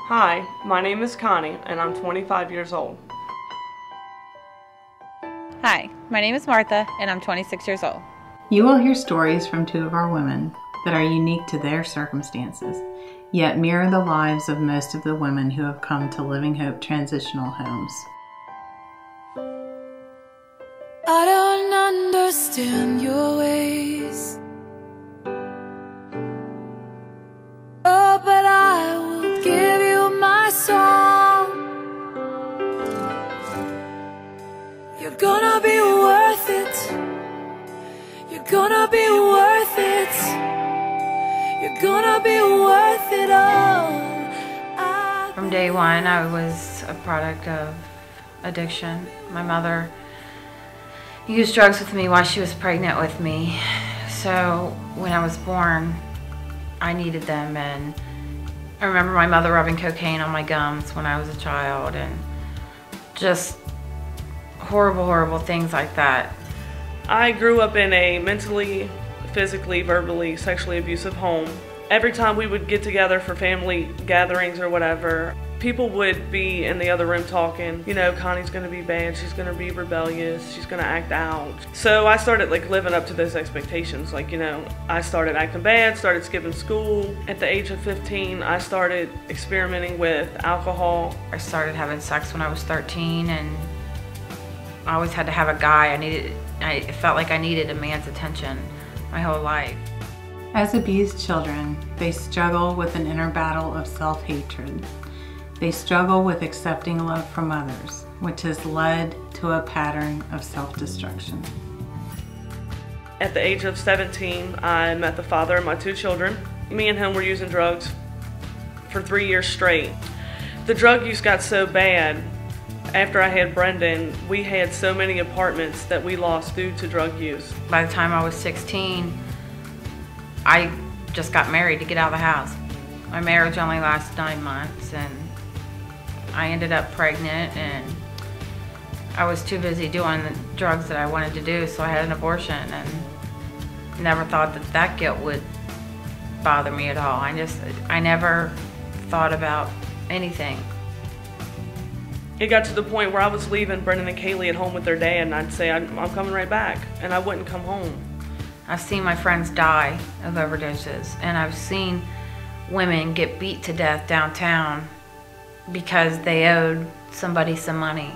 Hi, my name is Connie and I'm 25 years old. Hi, my name is Martha and I'm 26 years old. You will hear stories from two of our women that are unique to their circumstances, yet mirror the lives of most of the women who have come to Living Hope Transitional Homes. I don't understand your ways. Oh, but I will give you my song. You're gonna be worth it. You're gonna be worth it. You're gonna be worth it all. From day one, I was a product of addiction. My mother used drugs with me while she was pregnant with me. So when I was born, I needed them, and I remember my mother rubbing cocaine on my gums when I was a child, and just horrible, horrible things like that. I grew up in a mentally, physically, verbally, sexually abusive home. Every time we would get together for family gatherings or whatever, people would be in the other room talking, you know, Connie's gonna be bad, she's gonna be rebellious, she's gonna act out. So I started living up to those expectations. I started acting bad, started skipping school. At the age of 15, I started experimenting with alcohol. I started having sex when I was 13, and I always had to have a guy. I felt like I needed a man's attention my whole life. As abused children, they struggle with an inner battle of self-hatred. They struggle with accepting love from others, which has led to a pattern of self-destruction. At the age of 17, I met the father of my two children. Me and him were using drugs for 3 years straight. The drug use got so bad, after I had Brendan, we had so many apartments that we lost due to drug use. By the time I was 16, I just got married to get out of the house. My marriage only lasted 9 months, and I ended up pregnant, and I was too busy doing the drugs that I wanted to do, so I had an abortion, and never thought that guilt would bother me at all. I never thought about anything. It got to the point where I was leaving Brendan and Kaylee at home with their dad, and I'd say, I'm coming right back, and I wouldn't come home. I've seen my friends die of overdoses, and I've seen women get beat to death downtown because they owed somebody some money,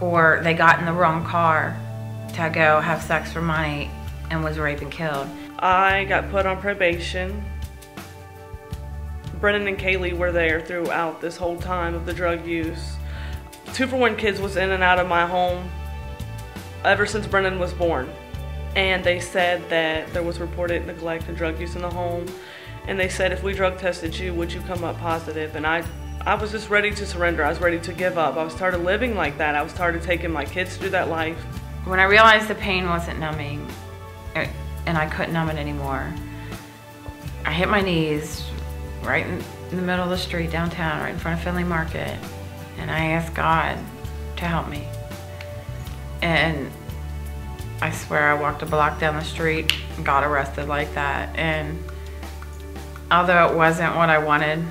or they got in the wrong car to go have sex for money and was raped and killed. I got put on probation. Brendan and Kaylee were there throughout this whole time of the drug use. 2-for-1 Kids was in and out of my home ever since Brendan was born. And they said that there was reported neglect and drug use in the home. And they said, if we drug tested you, would you come up positive? And I was just ready to surrender. I was ready to give up. I was tired of living like that. I was tired of taking my kids through that life. When I realized the pain wasn't numbing, and I couldn't numb it anymore, I hit my knees right in the middle of the street downtown, right in front of Finley Market, and I asked God to help me. And I swear I walked a block down the street and got arrested like that. And although it wasn't what I wanted,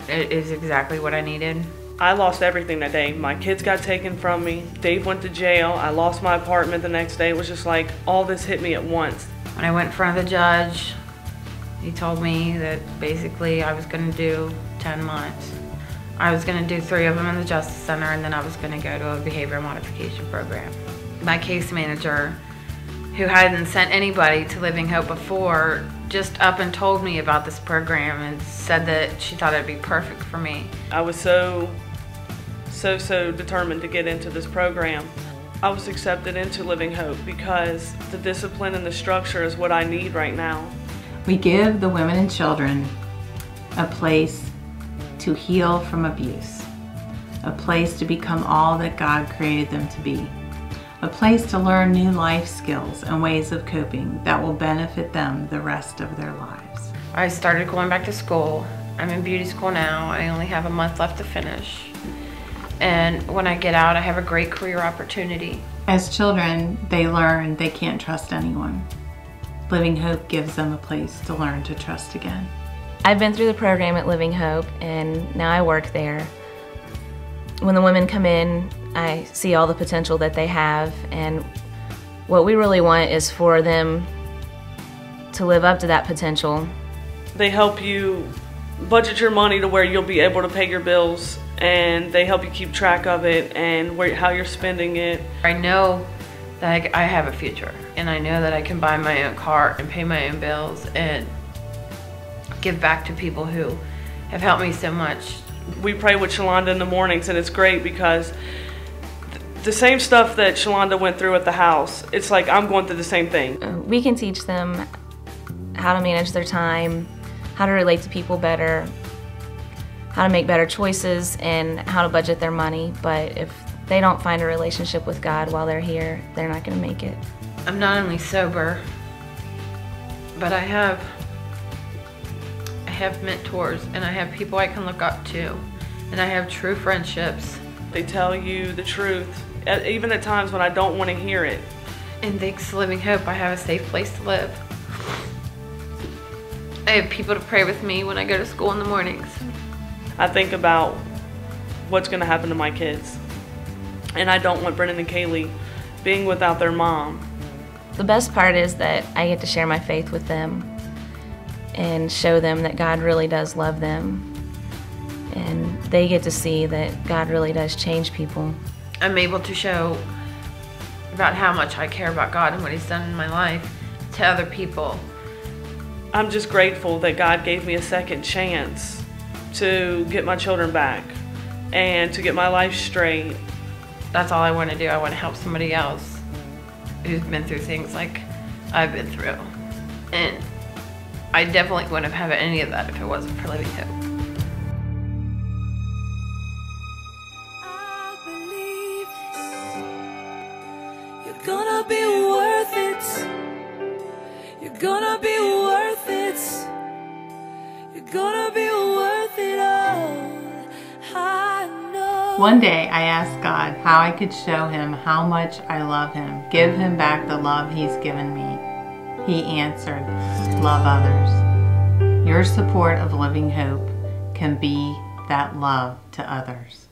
it is exactly what I needed. I lost everything that day. My kids got taken from me. Dave went to jail. I lost my apartment the next day. It was just like all this hit me at once. When I went in front of the judge, he told me that basically I was going to do 10 months. I was going to do 3 of them in the Justice Center, and then I was going to go to a behavior modification program. My case manager, who hadn't sent anybody to Living Hope before, just up and told me about this program and said that she thought it'd be perfect for me. I was so determined to get into this program. I was accepted into Living Hope because the discipline and the structure is what I need right now. We give the women and children a place to heal from abuse, a place to become all that God created them to be, a place to learn new life skills and ways of coping that will benefit them the rest of their lives. I started going back to school. I'm in beauty school now. I only have a month left to finish. And when I get out, I have a great career opportunity. As children, they learn they can't trust anyone. Living Hope gives them a place to learn to trust again. I've been through the program at Living Hope, and now I work there. When the women come in, I see all the potential that they have, and what we really want is for them to live up to that potential. They help you budget your money to where you'll be able to pay your bills, and they help you keep track of it and how you're spending it. I know that I have a future, and I know that I can buy my own car and pay my own bills and give back to people who have helped me so much. We pray with Shalonda in the mornings, and it's great because the same stuff that Shalonda went through at the house, it's like I'm going through the same thing. We can teach them how to manage their time, how to relate to people better, how to make better choices, and how to budget their money. But if they don't find a relationship with God while they're here, they're not going to make it. I'm not only sober, but I have mentors, and I have people I can look up to, and I have true friendships. They tell you the truth, even at times when I don't want to hear it. And thanks to Living Hope, I have a safe place to live. I have people to pray with me when I go to school in the mornings. I think about what's going to happen to my kids, and I don't want Brendan and Kaylee being without their mom. The best part is that I get to share my faith with them and show them that God really does love them, and they get to see that God really does change people. I'm able to show about how much I care about God and what He's done in my life to other people. I'm just grateful that God gave me a second chance to get my children back and to get my life straight. That's all I want to do. I want to help somebody else who's been through things like I've been through. And I definitely wouldn't have had any of that if it wasn't for Living Hope. I believe you're gonna be worth it. You're gonna be worth it. You're gonna be worth it all. I know. One day I asked God how I could show Him how much I love Him, give Him back the love He's given me. He answered, love others. Your support of Living Hope can be that love to others.